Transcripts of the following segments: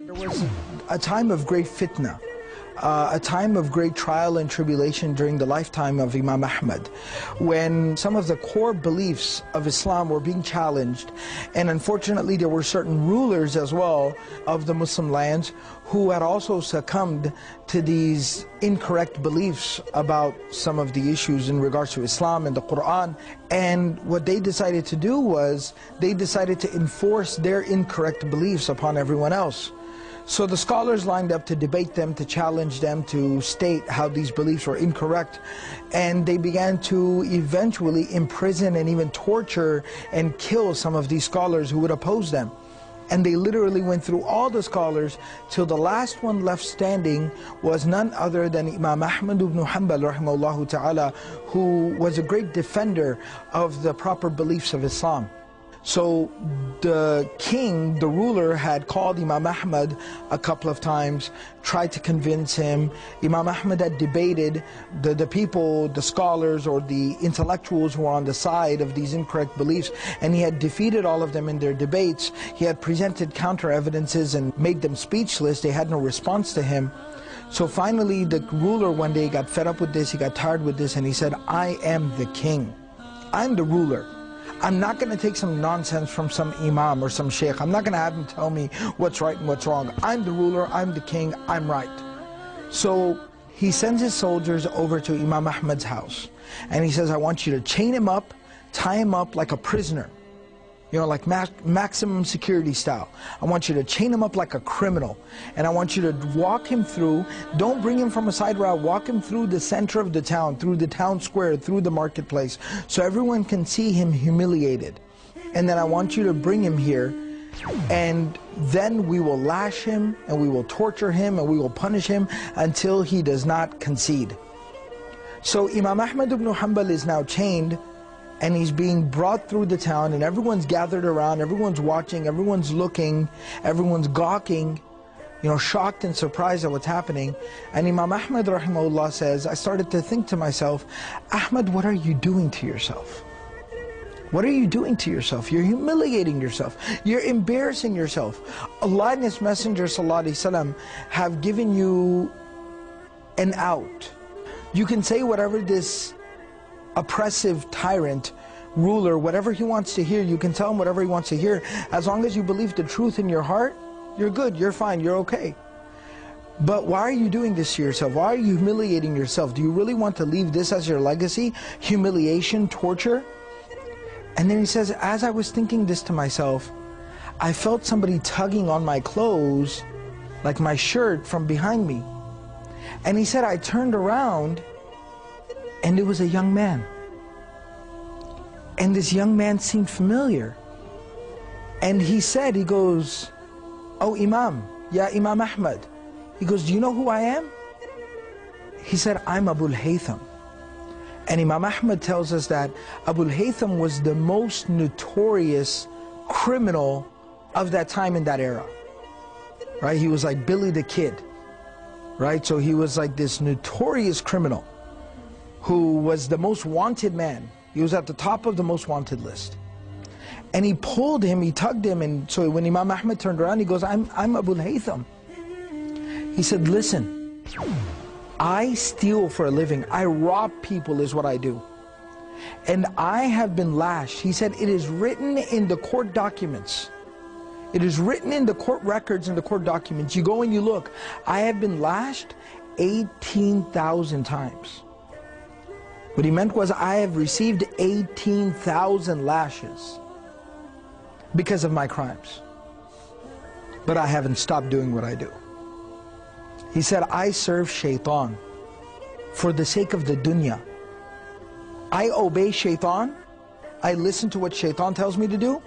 There was a time of great fitna, a time of great trial and tribulation during the lifetime of Imam Ahmad, when some of the core beliefs of Islam were being challenged, and unfortunately there were certain rulers as well of the Muslim lands who had also succumbed to these incorrect beliefs about some of the issues in regards to Islam and the Quran. And what they decided to do was, they decided to enforce their incorrect beliefs upon everyone else. So the scholars lined up to debate them, to challenge them, to state how these beliefs were incorrect. And they began to eventually imprison and even torture and kill some of these scholars who would oppose them. And they literally went through all the scholars till the last one left standing was none other than Imam Ahmad ibn Hanbal rahimahullah ta'ala, who was a great defender of the proper beliefs of Islam. So the king, the ruler, had called Imam Ahmad a couple of times, tried to convince him. Imam Ahmad had debated the people, the scholars or the intellectuals who were on the side of these incorrect beliefs, and he had defeated all of them in their debates. He had presented counter evidences and made them speechless. They had no response to him. So finally the ruler one day got fed up with this, he got tired with this, and he said, I am the king. I'm the ruler. I'm not going to take some nonsense from some imam or some sheikh. I'm not going to have him tell me what's right and what's wrong. I'm the ruler, I'm the king, I'm right. So he sends his soldiers over to Imam Ahmad's house. And he says, I want you to chain him up, tie him up like a prisoner. You know, like maximum security style. I want you to chain him up like a criminal. And I want you to walk him through, don't bring him from a side route, walk him through the center of the town, through the town square, through the marketplace, so everyone can see him humiliated. And then I want you to bring him here, and then we will lash him, and we will torture him, and we will punish him until he does not concede. So Imam Ahmad ibn Hanbal is now chained, and he's being brought through the town, and everyone's gathered around, everyone's watching, everyone's looking, everyone's gawking, you know, shocked and surprised at what's happening. And Imam Ahmad rahimahullah says, I started to think to myself, Ahmad, what are you doing to yourself? What are you doing to yourself? You're humiliating yourself. You're embarrassing yourself. Allah and His Messenger sallallahu alaihi wasallam have given you an out. You can say whatever this oppressive tyrant, ruler, whatever he wants to hear, you can tell him whatever he wants to hear. As long as you believe the truth in your heart, you're good, you're fine, you're okay. But why are you doing this to yourself? Why are you humiliating yourself? Do you really want to leave this as your legacy? Humiliation, torture? And then he says, as I was thinking this to myself, I felt somebody tugging on my clothes, like my shirt, from behind me. And he said, I turned around, and it was a young man. And this young man seemed familiar. And he said, he goes, oh Imam, ya Imam Ahmad. He goes, do you know who I am? He said, I'm Abu al-Haytham. And Imam Ahmad tells us that Abu al-Haytham was the most notorious criminal of that time in that era. Right? He was like Billy the Kid. Right? So he was like this notorious criminal who was the most wanted man. He was at the top of the most wanted list. And he pulled him, he tugged him, and so when Imam Ahmad turned around, he goes, I'm Abu al-Haytham. He said, listen, I steal for a living. I rob people is what I do. And I have been lashed. He said, it is written in the court documents. It is written in the court records and the court documents. You go and you look. I have been lashed 18,000 times. What he meant was, I have received 18,000 lashes because of my crimes. But I haven't stopped doing what I do. He said, I serve shaitan for the sake of the dunya. I obey shaitan. I listen to what shaitan tells me to do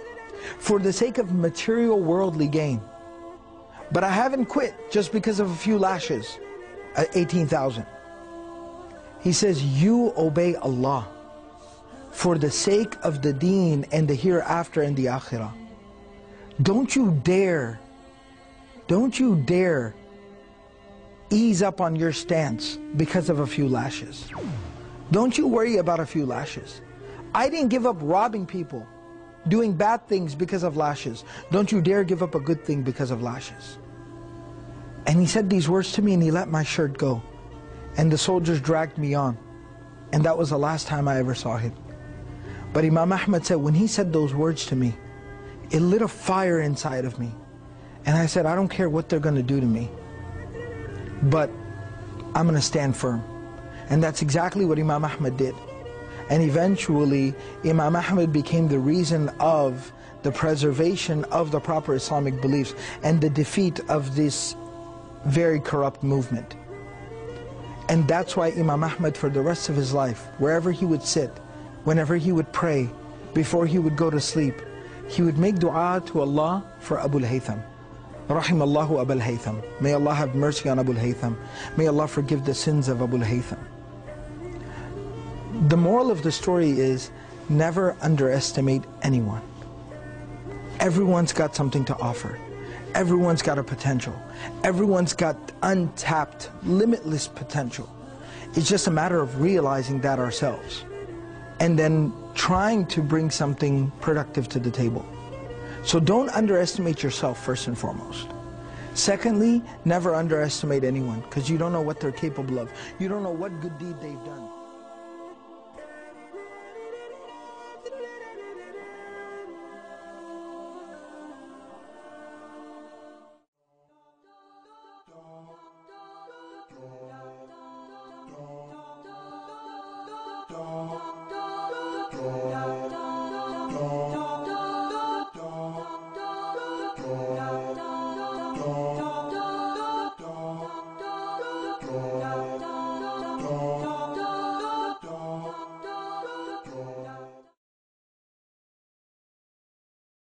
for the sake of material worldly gain. But I haven't quit just because of a few lashes, 18,000. He says, you obey Allah for the sake of the deen and the hereafter and the akhirah. Don't you dare ease up on your stance because of a few lashes. Don't you worry about a few lashes. I didn't give up robbing people, doing bad things because of lashes. Don't you dare give up a good thing because of lashes. And he said these words to me and he let my shirt go. And the soldiers dragged me on. And that was the last time I ever saw him. But Imam Ahmad said, when he said those words to me, it lit a fire inside of me. And I said, I don't care what they're going to do to me, but I'm going to stand firm. And that's exactly what Imam Ahmad did. And eventually, Imam Ahmad became the reason of the preservation of the proper Islamic beliefs and the defeat of this very corrupt movement. And that's why Imam Ahmad, for the rest of his life, wherever he would sit, whenever he would pray, before he would go to sleep, he would make dua to Allah for Abu al-Haytham. Rahimallahu Abu al-Haytham. May Allah have mercy on Abu al-Haytham. May Allah forgive the sins of Abu al-Haytham. The moral of the story is, never underestimate anyone. Everyone's got something to offer. Everyone's got a potential. Everyone's got untapped, limitless potential. It's just a matter of realizing that ourselves and then trying to bring something productive to the table. So don't underestimate yourself, first and foremost. Secondly, never underestimate anyone, because you don't know what they're capable of. You don't know what good deed they've done.